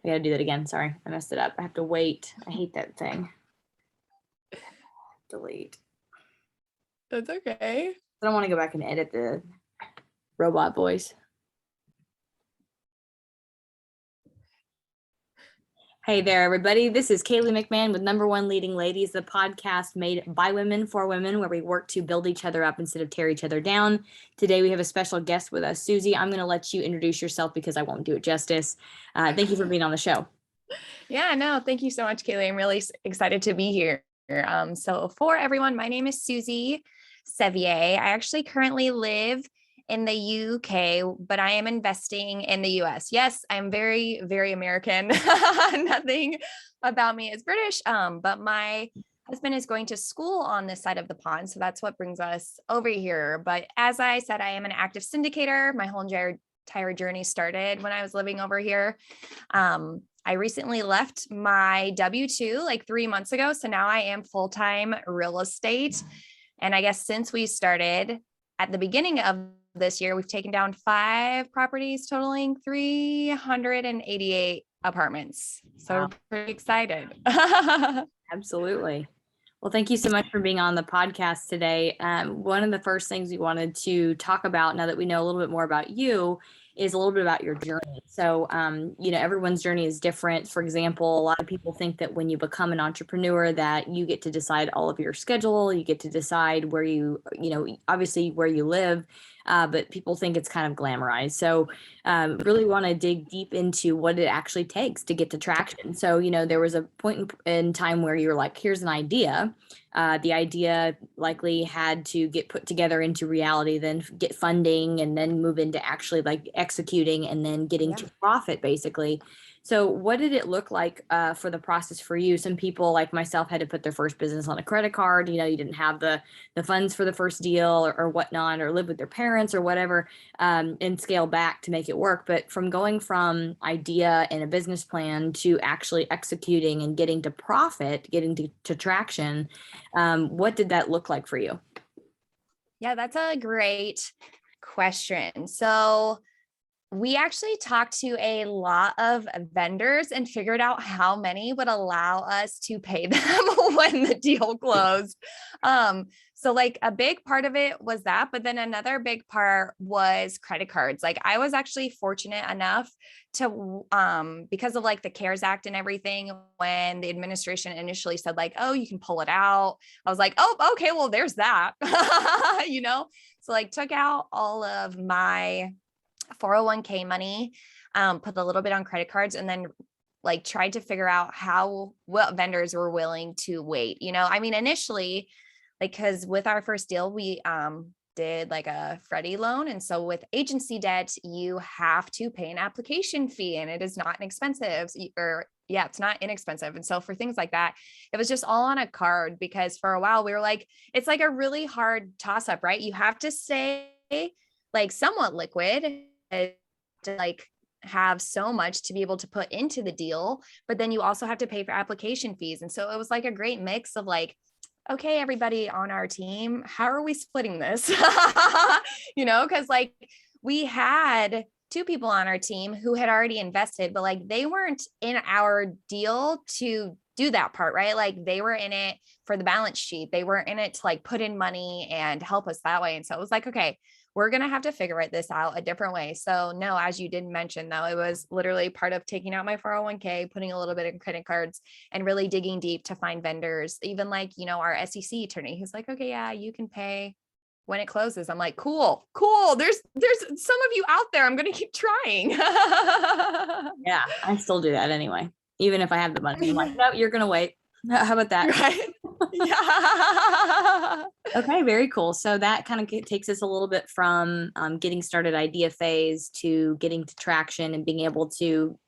I gotta do that again. Sorry, I messed it up. I have to wait. I hate that thing. Delete. That's okay. I don't want to go back and edit the robot voice. Hey there, everybody. This is Kaylee McMahon with Number One Leading Ladies, the podcast made by women for women, where we work to build each other up instead of tear each other down. Today, we have a special guest with us, Suzy. I'm going to let you introduce yourself because I won't do it justice. Thank you for being on the show. Yeah, no, thank you so much, Kaylee. I'm really excited to be here. So for everyone, my name is Suzy Sevier. I actually currently live in the UK, but I am investing in the US. Yes, I'm very, very American. Nothing about me is British. But my husband is going to school on this side of the pond. So that's what brings us over here. But as I said, I am an active syndicator. My whole entire journey started when I was living over here. I recently left my W-2 like 3 months ago. So now I am full-time real estate. And I guess since we started at the beginning of this year, we've taken down 5 properties totaling 388 apartments. So Wow. we're pretty excited. Absolutely. Well, thank you so much for being on the podcast today. One of the first things we wanted to talk about, now that we know a little bit more about you, is a little bit about your journey. So, everyone's journey is different. For example, a lot of people think that when you become an entrepreneur that you get to decide all of your schedule, you get to decide where obviously where you live, but people think it's kind of glamorized. So really want to dig deep into what it actually takes to get to traction. So, there was a point in time where you're like, here's an idea. The idea likely had to get put together into reality, then get funding, and then move into actually like executing and then getting to profit, basically. So what did it look like for the process for you? Some people like myself had to put their first business on a credit card. You didn't have the funds for the first deal or whatnot, or live with their parents or whatever, and scale back to make it work. But from going from idea and a business plan to actually executing and getting to profit, getting to traction, what did that look like for you? Yeah, that's a great question. So we actually talked to a lot of vendors and figured out how many would allow us to pay them when the deal closed. So like a big part of it was that, but then another big part was credit cards. Like I was actually fortunate enough to, because of like the CARES Act and everything, when the administration initially said like, oh, you can pull it out. I was like, oh, okay, well, there's that, So like took out all of my 401k money, put a little bit on credit cards, and then like tried to figure out what vendors were willing to wait. Initially, like, because with our first deal, we did like a Freddie loan. And so with agency debt, you have to pay an application fee, and it is not inexpensive, it's not inexpensive. And so for things like that, it was just all on a card, because for a while we were like, it's like a really hard toss up, right? You have to stay like somewhat liquid to like have so much to be able to put into the deal, but then you also have to pay for application fees. And so it was like a great mix of like, okay, everybody on our team, how are we splitting this? Because like we had 2 people on our team who had already invested, but like they weren't in our deal to do that part, right? Like they were in it for the balance sheet. They weren't in it to like put in money and help us that way. And so it was like, okay, we're going to have to figure this out a different way. So no, as you did mention though, it was literally part of taking out my 401k, putting a little bit in credit cards, and really digging deep to find vendors. Even like, our SEC attorney, he's like, okay, yeah, you can pay when it closes. I'm like, cool. There's some of you out there. I'm going to keep trying. Yeah, I still do that anyway. Even if I have the money, I'm like, no, you're going to wait. How about that? Right. Yeah. Okay, very cool. So that kind of takes us a little bit from getting started idea phase to getting to traction and being able to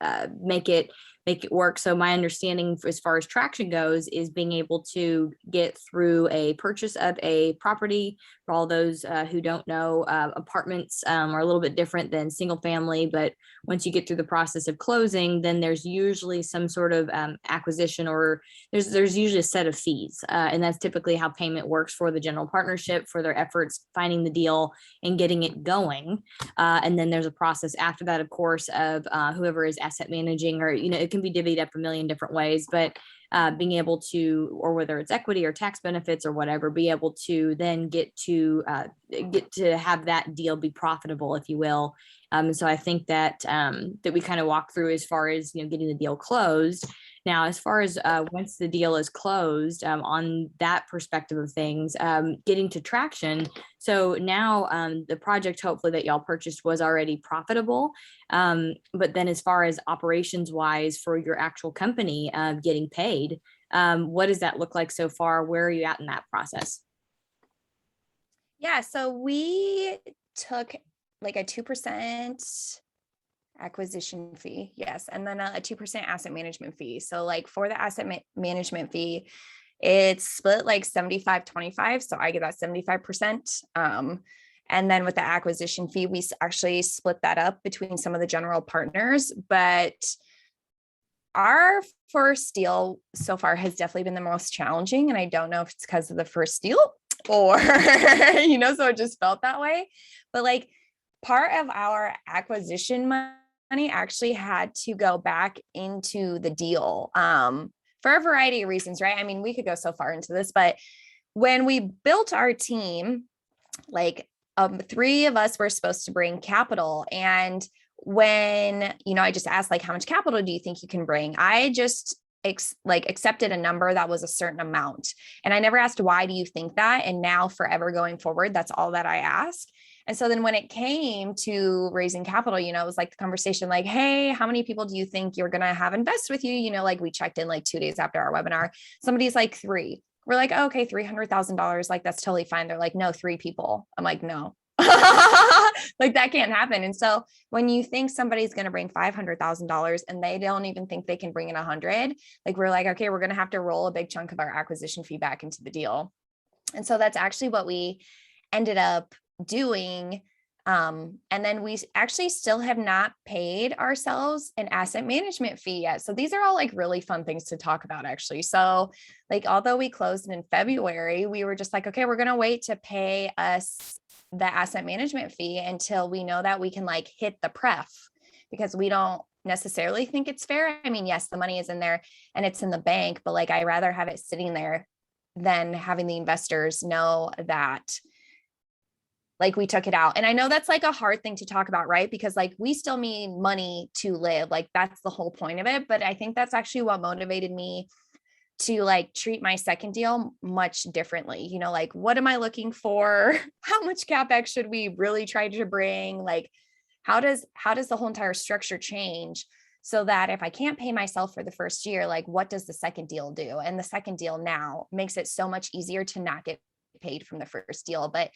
make it make it work. So my understanding as far as traction goes is being able to get through a purchase of a property. For all those who don't know, apartments are a little bit different than single family, but once you get through the process of closing, then there's usually some sort of acquisition, or there's usually a set of fees. And that's typically how payment works for the general partnership for their efforts finding the deal and getting it going. And then there's a process after that, of course, of whoever is asset managing, or, it can be divvied up a million different ways, but being able to, or whether it's equity or tax benefits or whatever, be able to then get to have that deal be profitable, if you will. So I think that that we kind of walk through as far as getting the deal closed. Now, as far as once the deal is closed, on that perspective of things, getting to traction. So now the project, hopefully, that y'all purchased was already profitable. But then as far as operations wise for your actual company getting paid, what does that look like so far? Where are you at in that process? Yeah, so we took like a 2% acquisition fee. Yes. And then a 2% asset management fee. So like for the asset management fee, it's split like 75-25. So I get that 75%. And then with the acquisition fee, we actually split that up between some of the general partners. But our first deal so far has definitely been the most challenging. And I don't know if it's because of the first deal or, so it just felt that way. But like part of our acquisition money actually had to go back into the deal for a variety of reasons, right? I mean, we could go so far into this, but when we built our team, like 3 of us were supposed to bring capital. And when, I just asked like, how much capital do you think you can bring? I just accepted a number that was a certain amount. And I never asked, why do you think that? And now forever going forward, that's all that I ask. And so then when it came to raising capital, it was like the conversation like, hey, how many people do you think you're going to have invest with you? Like we checked in like 2 days after our webinar, somebody's like 3. We're like, oh, okay, $300,000. Like, that's totally fine. They're like, no, 3 people. I'm like, no, like that can't happen. And so when you think somebody's going to bring $500,000 and they don't even think they can bring in 100, like we're like, okay, we're going to have to roll a big chunk of our acquisition fee back into the deal. And so that's actually what we ended up doing. And then we actually still have not paid ourselves an asset management fee yet. So these are all like really fun things to talk about, actually. So like, although we closed in February, we were just like, okay, we're going to wait to pay us the asset management fee until we know that we can like hit the pref, because we don't necessarily think it's fair. I mean, yes, the money is in there and it's in the bank, but like, I rather have it sitting there than having the investors know that like we took it out. And I know that's like a hard thing to talk about, right? Because like we still need money to live. Like that's the whole point of it. But I think that's actually what motivated me to like treat my second deal much differently. Like, what am I looking for? How much CapEx should we really try to bring? Like, how does the whole entire structure change so that if I can't pay myself for the first year, like what does the second deal do? And the second deal now makes it so much easier to not get paid from the first deal. But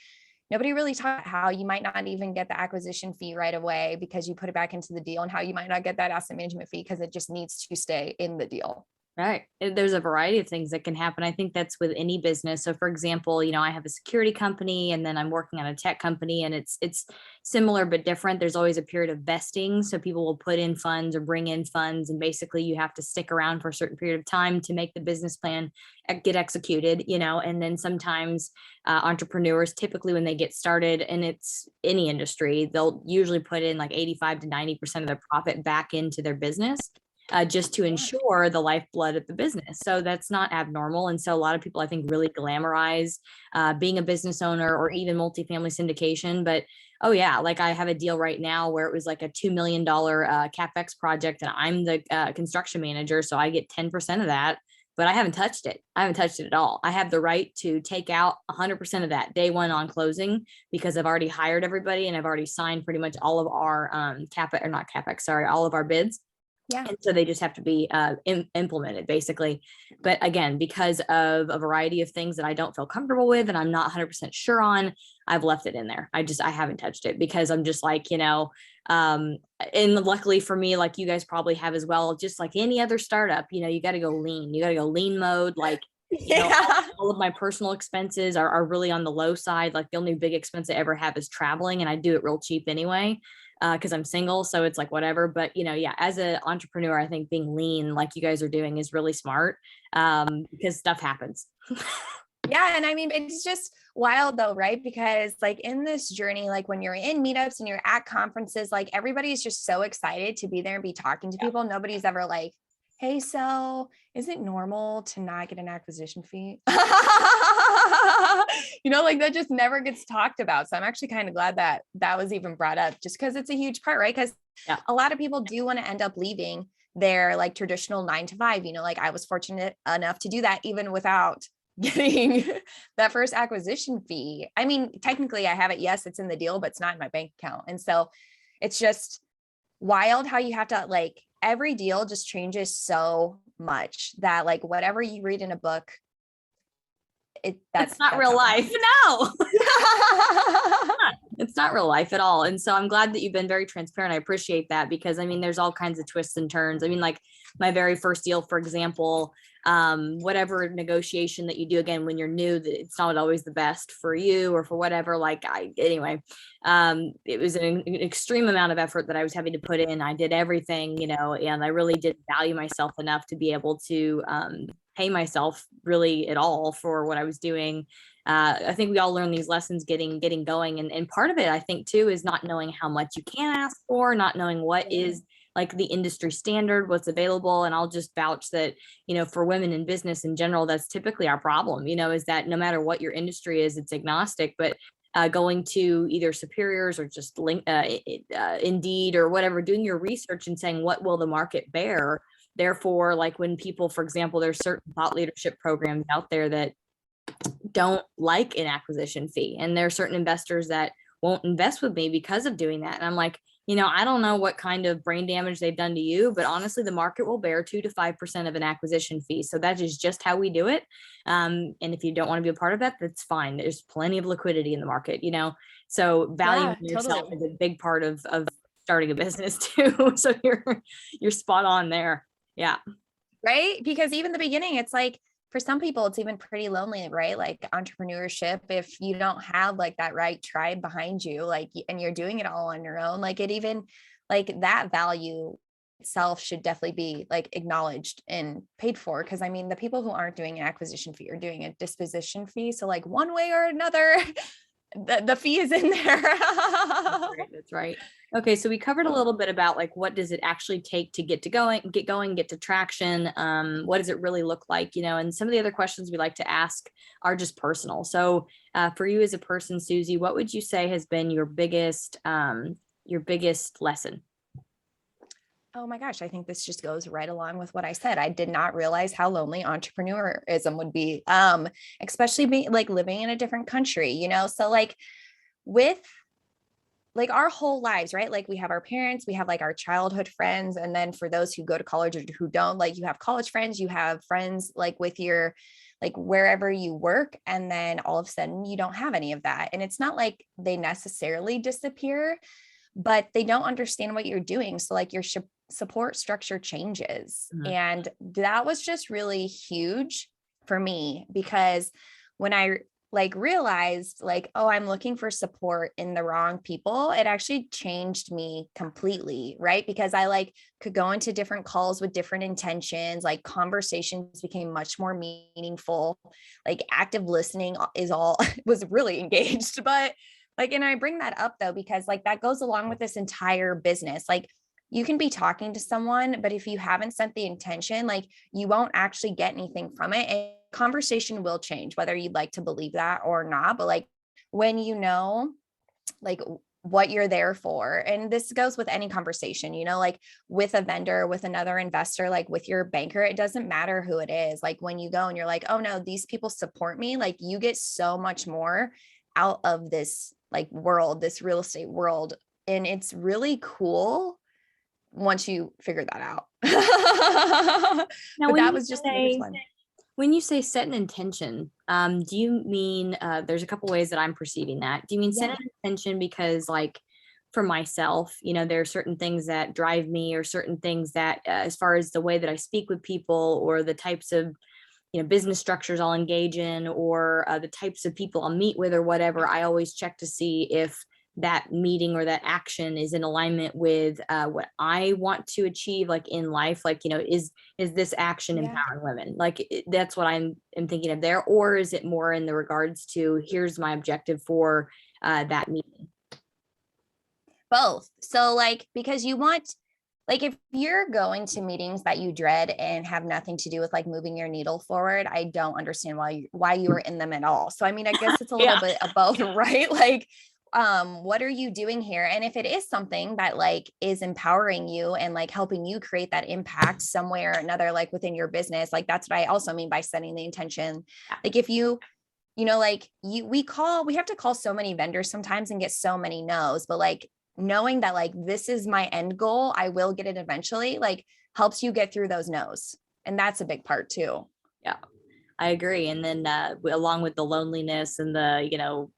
nobody really taught how you might not even get the acquisition fee right away because you put it back into the deal, and how you might not get that asset management fee because it just needs to stay in the deal. Right. There's a variety of things that can happen. I think that's with any business. So for example, I have a security company and then I'm working on a tech company, and it's similar but different. There's always a period of vesting. So people will put in funds or bring in funds, and basically you have to stick around for a certain period of time to make the business plan get executed, and then sometimes entrepreneurs, typically when they get started, and it's any industry, they'll usually put in like 85 to 90% of their profit back into their business. Just to ensure the lifeblood of the business. So that's not abnormal. And so a lot of people, I think, really glamorize being a business owner or even multifamily syndication. But oh yeah, like I have a deal right now where it was like a $2 million CapEx project, and I'm the construction manager. So I get 10% of that, but I haven't touched it. I haven't touched it at all. I have the right to take out 100% of that day one on closing, because I've already hired everybody and I've already signed pretty much all of our all of our bids. Yeah. And so they just have to be implemented basically. But again, because of a variety of things that I don't feel comfortable with and I'm not 100% sure on, I've left it in there. I haven't touched it because I'm just like, and luckily for me, like you guys probably have as well, just like any other startup, you got to go lean. You got to go lean mode. Like, Yeah. all of my personal expenses are really on the low side. Like the only big expense I ever have is traveling, and I do it real cheap anyway because I'm single. So it's like whatever. But yeah, as an entrepreneur, I think being lean like you guys are doing is really smart because stuff happens. Yeah. And I mean, it's just wild though, right? Because like in this journey, like when you're in meetups and you're at conferences, like everybody's just so excited to be there and be talking to people. Nobody's ever like, hey, so is it normal to not get an acquisition fee? Like that just never gets talked about. So I'm actually kind of glad that that was even brought up just because it's a huge part, right? Because a lot of people do want to end up leaving their like traditional 9 to 5, like I was fortunate enough to do that even without getting that first acquisition fee. I mean, technically I have it. Yes, it's in the deal, but it's not in my bank account. And so it's just wild how you have to like every deal just changes so much that like whatever you read in a book, that's not real life. No. It's not real life at all. And so I'm glad that you've been very transparent. I appreciate that because I mean, there's all kinds of twists and turns. I mean, like my very first deal, for example, whatever negotiation that you do, again, when you're new, that it's not always the best for you or for whatever, it was an extreme amount of effort that I was having to put in. I did everything, and I really did value myself enough to be able to, pay myself really at all for what I was doing. I think we all learn these lessons getting going. And part of it, I think too, is not knowing how much you can ask for, not knowing what is like the industry standard, what's available. And I'll just vouch that, for women in business in general, that's typically our problem, is that no matter what your industry is, it's agnostic, but going to either superiors or just Indeed or whatever, doing your research and saying, what will the market bear? Therefore, like when people, for example, there's certain thought leadership programs out there that don't like an acquisition fee. And there are certain investors that won't invest with me because of doing that. And I'm like, I don't know what kind of brain damage they've done to you, but honestly, the market will bear 2 to 5% of an acquisition fee. So that is just how we do it. And if you don't want to be a part of that, that's fine. There's plenty of liquidity in the market, so valuing yourself is a big part of starting a business too. So you're spot on there. Yeah. Right. Because even the beginning, it's like, for some people, it's even pretty lonely, right? Like entrepreneurship, if you don't have like that right tribe behind you, like, and you're doing it all on your own, like it even like that value itself should definitely be like acknowledged and paid for. Cause I mean, the people who aren't doing an acquisition fee are doing a disposition fee. So like one way or another, the fee is in there. That's right. Okay. So we covered a little bit about like, what does it actually take to get to traction? What does it really look like? And some of the other questions we like to ask are just personal. So for you as a person, Suzy, what would you say has been your biggest lesson? Oh my gosh, I think this just goes right along with what I said. I did not realize how lonely entrepreneurism would be, especially being like living in a different country, So like with like our whole lives, right? Like we have our parents, we have like our childhood friends. And then for those who go to college or who don't, like you have college friends, you have friends like with your, like wherever you work. And then all of a sudden you don't have any of that. And it's not like they necessarily disappear, but they don't understand what you're doing. So like your support structure changes. Mhm. And that was just really huge for me because when I like realized like, oh, I'm looking for support in the wrong people, it actually changed me completely, right? Because I like could go into different calls with different intentions, like conversations became much more meaningful, like active listening is all was really engaged, but like, and I bring that up though, because like that goes along with this entire business. Like you can be talking to someone, but if you haven't set the intention, like you won't actually get anything from it. And conversation will change, whether you'd like to believe that or not. But like when you know, like what you're there for, and this goes with any conversation, like with a vendor, with another investor, like with your banker, it doesn't matter who it is. Like when you go and you're like, oh no, these people support me, like you get so much more out of this like world, this real estate world. And it's really cool once you figure that out. Now, But when that you was just the biggest say one. when you say set an intention, do you mean there's a couple ways that I'm perceiving that? Do you mean set Yeah. an intention because, like, for myself, there are certain things that drive me, or certain things that, as far as the way that I speak with people, or the types of business structures I'll engage in, or the types of people I'll meet with, or whatever, I always check to see if that meeting or that action is in alignment with what I want to achieve, like in life. Like, is this action Yeah. empowering women? Like, that's what am thinking of there. Or is it more in the regards to, here's my objective for that meeting? Both. So like, because you want, like, if you're going to meetings that you dread and have nothing to do with like moving your needle forward, I don't understand why you are in them at all. So I mean, I guess it's a little Yeah. bit of both, right? Like, what are you doing here? And if it is something that like is empowering you and like helping you create that impact some way or another, like within your business, like that's what I also mean by setting the intention. Like if like we have to call so many vendors sometimes and get so many no's, but like knowing that like this is my end goal, I will get it eventually, like helps you get through those no's. And that's a big part too. Yeah, I agree. And then along with the loneliness and the,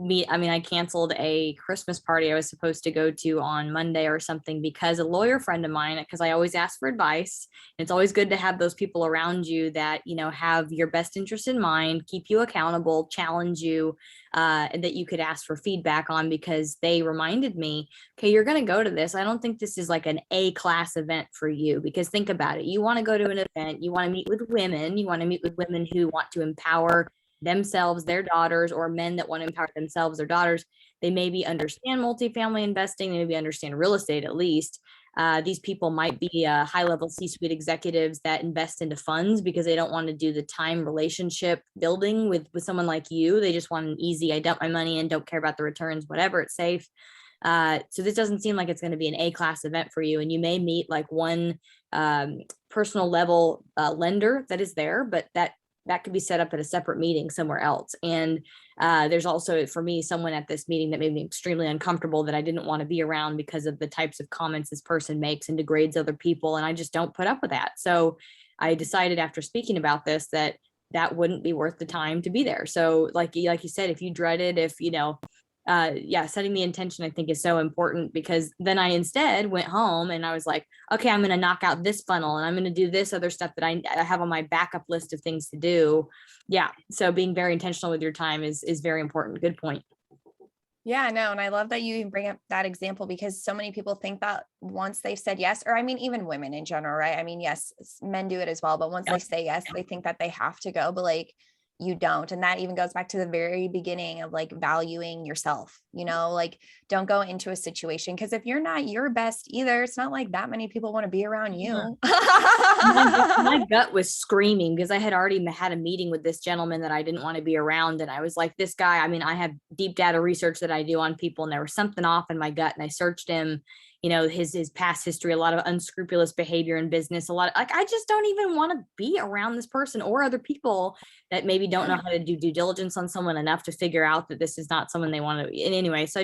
I canceled a Christmas party I was supposed to go to on Monday or something, because a lawyer friend of mine, because I always ask for advice. It's always good to have those people around you that, have your best interest in mind, keep you accountable, challenge you, and that you could ask for feedback on, because they reminded me, okay, you're going to go to this. I don't think this is like an A-class event for you, because think about it. You want to go to an event, you want to meet with women, you want to meet with women who want to empower themselves, their daughters, or men that want to empower themselves, their daughters. They maybe understand multifamily investing, they maybe understand real estate at least. These people might be high level C-suite executives that invest into funds because they don't want to do the time relationship building with someone like you. They just want an easy, I dump my money and don't care about the returns, whatever, it's safe. So this doesn't seem like it's going to be an A-class event for you. And you may meet like one personal level lender that is there, but that could be set up at a separate meeting somewhere else. And there's also, for me, someone at this meeting that made me extremely uncomfortable, that I didn't want to be around because of the types of comments this person makes and degrades other people. And I just don't put up with that. So I decided, after speaking about this, that wouldn't be worth the time to be there. So like you said, if you dreaded, if, setting the intention, I think, is so important, because then I instead went home and I was like, okay, I'm going to knock out this funnel and I'm going to do this other stuff that I have on my backup list of things to do. Yeah. So being very intentional with your time is very important. Good point. Yeah, no, and I love that you even bring up that example, because so many people think that once they've said yes, or I mean, even women in general, right? I mean, yes, men do it as well, but once they say yes, they think that they have to go, but like you don't. And that even goes back to the very beginning of like valuing yourself, like don't go into a situation, because if you're not your best either, it's not like that many people want to be around you. My gut was screaming, because I had already had a meeting with this gentleman that I didn't want to be around. And I was like, this guy, I have deep data research that I do on people, and there was something off in my gut. And I searched him, his past history, a lot of unscrupulous behavior in business, a lot of, like, I just don't even want to be around this person or other people that maybe don't know how to do due diligence on someone enough to figure out that this is not someone they want to. And anyway, so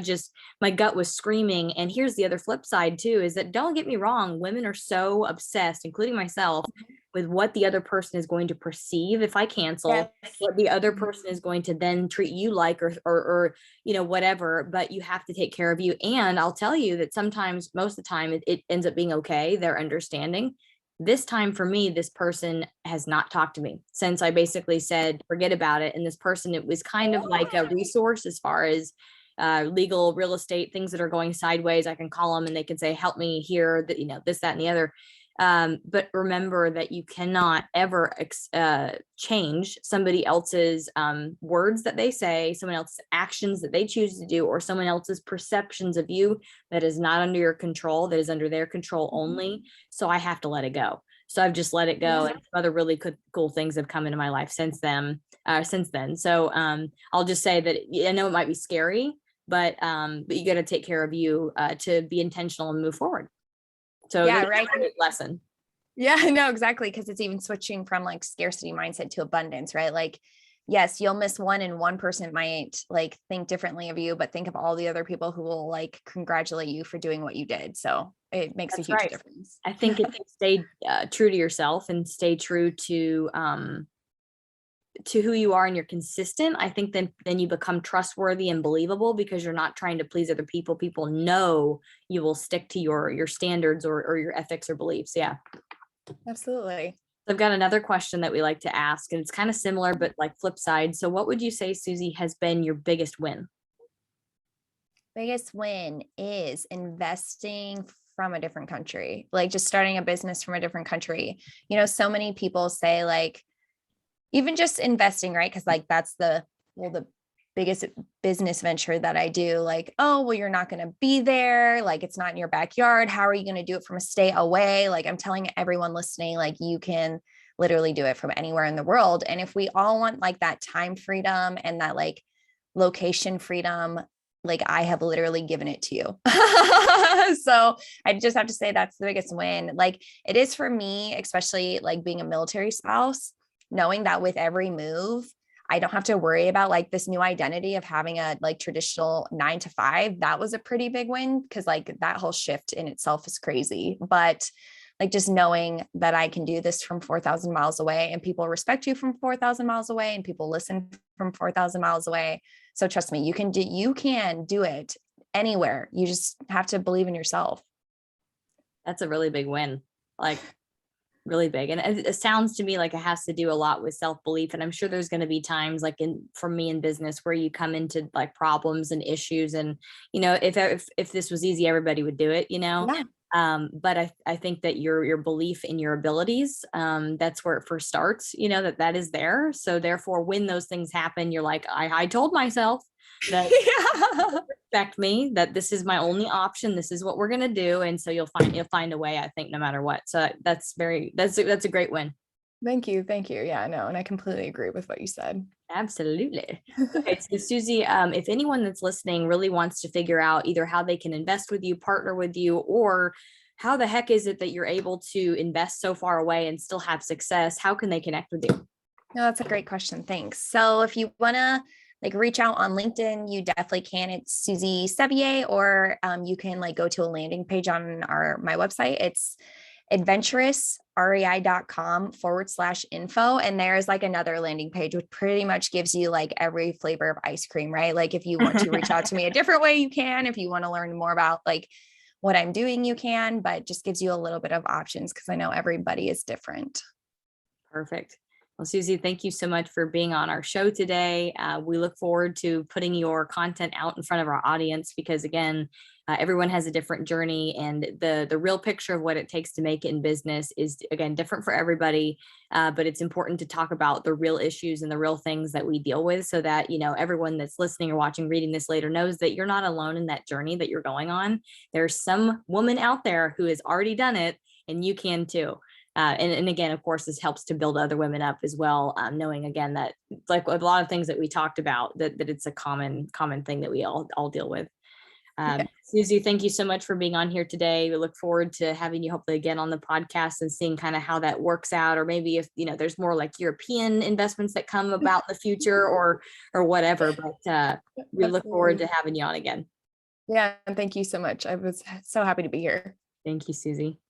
my gut was screaming. And here's the other flip side too, is that, don't get me wrong, women are so obsessed, including myself, with what the other person is going to perceive if I cancel, Yes. what the other person is going to then treat you like, or whatever. But you have to take care of you. And I'll tell you that sometimes, most of the time, it ends up being okay. They're understanding. This time for me, this person has not talked to me since I basically said, forget about it. And this person, it was kind of like a resource as far as legal, real estate, things that are going sideways. I can call them and they can say, help me here, that, this, that, and the other. But remember that you cannot ever change somebody else's words that they say, someone else's actions that they choose to do, or someone else's perceptions of you that is not under your control, that is under their control only. So I have to let it go. So I've just let it go. And other really cool things have come into my life since then. So I'll just say that I know it might be scary, but you got to take care of you to be intentional and move forward. So yeah, right. Lesson. Yeah, no, exactly. Cause it's even switching from like scarcity mindset to abundance, right? Like, yes, you'll miss one and one person might like think differently of you, but think of all the other people who will like congratulate you for doing what you did. So it makes That's a huge right. difference. I think if you stay true to yourself and stay true to who you are and you're consistent, I think then you become trustworthy and believable because you're not trying to please other people. People know you will stick to your standards or your ethics or beliefs. Yeah. Absolutely. I've got another question that we like to ask, and it's kind of similar, but like flip side. So what would you say, Suzy, has been your biggest win? Biggest win is investing from a different country, like just starting a business from a different country. So many people say like, even just investing, right? Because like that's the biggest business venture that I do. Like, oh, well, you're not going to be there. Like, it's not in your backyard. How are you going to do it from a state away? Like, I'm telling everyone listening, like, you can literally do it from anywhere in the world. And if we all want like that time freedom and that like location freedom, like I have literally given it to you. So I just have to say that's the biggest win. Like it is for me, especially like being a military spouse, knowing that with every move, I don't have to worry about like this new identity of having a like traditional 9 to 5. That was a pretty big win because like that whole shift in itself is crazy. But like just knowing that I can do this from 4,000 miles away and people respect you from 4,000 miles away and people listen from 4,000 miles away. So trust me, you can do it anywhere. You just have to believe in yourself. That's a really big win. Like really big. And it sounds to me like it has to do a lot with self-belief. And I'm sure there's going to be times like for me in business where you come into like problems and issues. And, if this was easy, everybody would do it, Yeah. But I think that your belief in your abilities, that's where it first starts, that is there. So therefore, when those things happen, you're like, I told myself that Yeah. respect me, that this is my only option. This is what we're going to do. And so you'll find a way, I think, no matter what. So that's a great win. Thank you. Thank you. Yeah, no, and I completely agree with what you said. Absolutely. Okay, so Suzy, if anyone that's listening really wants to figure out either how they can invest with you, partner with you, or how the heck is it that you're able to invest so far away and still have success, how can they connect with you? No, that's a great question. Thanks. So if you want to like reach out on LinkedIn, you definitely can. It's Suzy Sevier, or you can like go to a landing page on my website. It's adventurousrei.com/info. And there's like another landing page, which pretty much gives you like every flavor of ice cream, right? Like if you want to reach out to me a different way, you can. If you want to learn more about like what I'm doing, you can, but just gives you a little bit of options because I know everybody is different. Perfect. Well, Suzy, thank you so much for being on our show today. We look forward to putting your content out in front of our audience because, again, everyone has a different journey, and the real picture of what it takes to make it in business is, again, different for everybody. But it's important to talk about the real issues and the real things that we deal with so that, everyone that's listening or watching, reading this later knows that you're not alone in that journey that you're going on. There's some woman out there who has already done it, and you can too. And again, of course, this helps to build other women up as well, knowing again that like a lot of things that we talked about, that it's a common thing that we all deal with. Suzy, thank you so much for being on here today. We look forward to having you hopefully again on the podcast and seeing kind of how that works out, or maybe if there's more like European investments that come about in the future or whatever. But we look forward to having you on again. Yeah, thank you so much. I was so happy to be here. Thank you, Suzy.